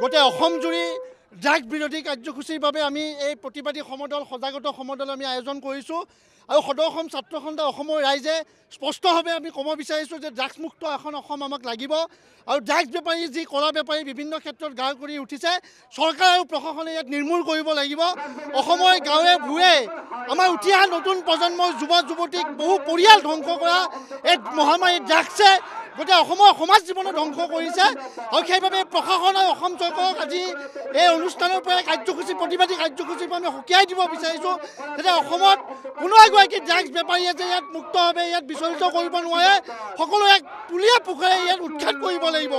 গোটেই অসম জুৰি ড্ৰাগছ বিৰোধী কাৰ্যসূচীৰ বাবে আমি এই প্ৰতিবাদী সমদল সজাগত সমদল আমি আয়োজন কৰিছোঁ আৰু সদৌ অসম ছাত্ৰ সন্থা অসমৰ ৰাইজে স্পষ্টভাৱে আমি ক'ব বিচাৰিছোঁ যে ড্ৰাগছমুক্ত এখন অসম আমাক লাগিব আৰু ড্ৰাগছ বেপাৰী যি কলা বেপাৰী বিভিন্ন ক্ষেত্ৰত গাঁও কৰি উঠিছে চৰকাৰ আৰু প্ৰশাসনে ইয়াত নিৰ্মূল কৰিব লাগিব। অসমৰ গাঁৱে ভূঞে আমাৰ উঠি অহা নতুন প্ৰজন্মৰ যুৱ যুৱতীক বহু পৰিয়াল ধ্বংস কৰা এক মহামাৰী ড্ৰাগছে গোটেই অসমৰ সমাজ জীৱনত ধ্বংস কৰিছে আৰু সেইবাবে প্ৰশাসন আৰু অসম চৰকাৰক আজি এই অনুষ্ঠানৰ পৰা কাৰ্যসূচী প্ৰতিবাদী কাৰ্যসূচীৰ পৰা আমি সকীয়াই দিব বিচাৰিছোঁ যাতে অসমত কোনো এগৰাকী ড্ৰাগছ বেপাৰীয়ে যে ইয়াত মুক্তভাৱে ইয়াত বিচৰিত কৰিব নোৱাৰে, সকলো এক পুলীয়া পোখৰে ইয়াত উৎখাত কৰিব লাগিব।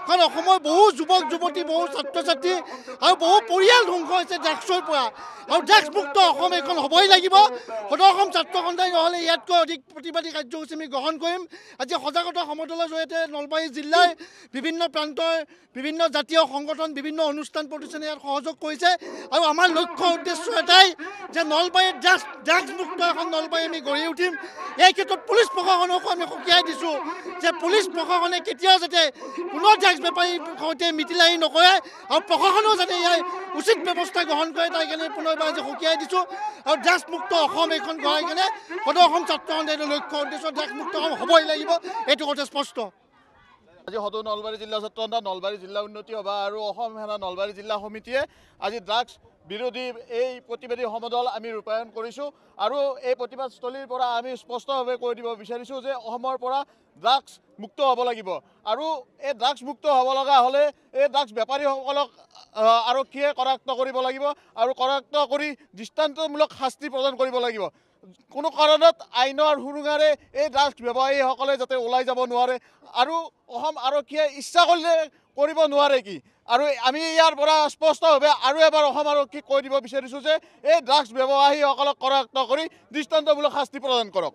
কাৰণ অসমৰ বহু যুৱক যুৱতী বহু ছাত্ৰ ছাত্ৰী আৰু বহু পৰিয়াল ধ্বংস হৈছে ড্ৰাগছৰ পৰা আৰু ড্ৰাগছমুক্ত অসম এখন হ'বই লাগিব। সদৌ অসম ছাত্ৰ সন্থাই নহ'লে ইয়াতকৈ অধিক প্ৰতিবাদী কাৰ্যসূচী আমি গ্ৰহণ কৰিম। আজি সজাগত সমদলৰ জৰিয়তে নলবাৰী জিলাৰ বিভিন্ন প্ৰান্তৰ বিভিন্ন জাতীয় সংগঠন বিভিন্ন অনুষ্ঠান প্ৰতিষ্ঠানে ইয়াত সহযোগ কৰিছে আৰু আমাৰ লক্ষ্য উদ্দেশ্য এটাই যে নলবাৰীত ড্ৰাগছমুক্ত এখন নলবাৰী আমি গঢ়ি উঠিম। এই ক্ষেত্ৰত পুলিচ প্ৰশাসনকো আমি সকীয়াই দিছোঁ যে পুলিচ প্ৰশাসনে কেতিয়াও যাতে কোনো ড্ৰাগছ বেপাৰীৰ সৈতে মিতিলাহি নকৰে আৰু প্ৰশাসনেও যাতে ইয়াৰ উচিত ব্যৱস্থা গ্ৰহণ কৰে তাৰ কাৰণে পুনৰবাৰ আজি সকীয়াই দিছোঁ আৰু ড্ৰাগছমুক্ত অসম এইখন গঢ়াই কেনে সদৌ অসম ছাত্ৰ সন্থাই লক্ষ্য উদ্দেশ্য ড্ৰাগছমুক্ত অসম হ'বই লাগিব, এইটো কথা স্পষ্ট। আজি সদৌ নলবাৰী জিলা ছাত্ৰ সন্থা নলবাৰী জিলা উন্নতি সভা আৰু অসম সেনা নলবাৰী জিলা সমিতিয়ে আজি ড্ৰাগছ বিৰোধী এই প্ৰতিবাদী সমদল আমি ৰূপায়ণ কৰিছোঁ আৰু এই প্ৰতিবাদস্থলীৰ পৰা আমি স্পষ্টভাৱে কৈ দিব বিচাৰিছোঁ যে অসমৰ পৰা ড্ৰাগছ মুক্ত হ'ব লাগিব আৰু এই ড্ৰাগছ মুক্ত হ'ব লগা হ'লে এই ড্ৰাগছ বেপাৰীসকলক আৰক্ষীয়ে কৰায়ত্ব কৰিব লাগিব আৰু কৰায়ত্ব কৰি দৃষ্টান্তমূলক শাস্তি প্ৰদান কৰিব লাগিব। কোনো কাৰণত আইনৰ সুৰুঙাৰে এই ড্ৰাগছ ব্যৱসায়ীসকলে যাতে ওলাই যাব নোৱাৰে আৰু অসম আৰক্ষীয়ে ইচ্ছা কৰিলে কৰিব নোৱাৰে কি। আৰু আমি ইয়াৰ পৰা স্পষ্টভাৱে আৰু এবাৰ অসম আৰক্ষীক কৈ দিব বিচাৰিছোঁ যে এই ড্ৰাগছ ব্যৱসায়ীসকলক কৰায়ত্ব কৰি দৃষ্টান্তমূলক শাস্তি প্ৰদান কৰক।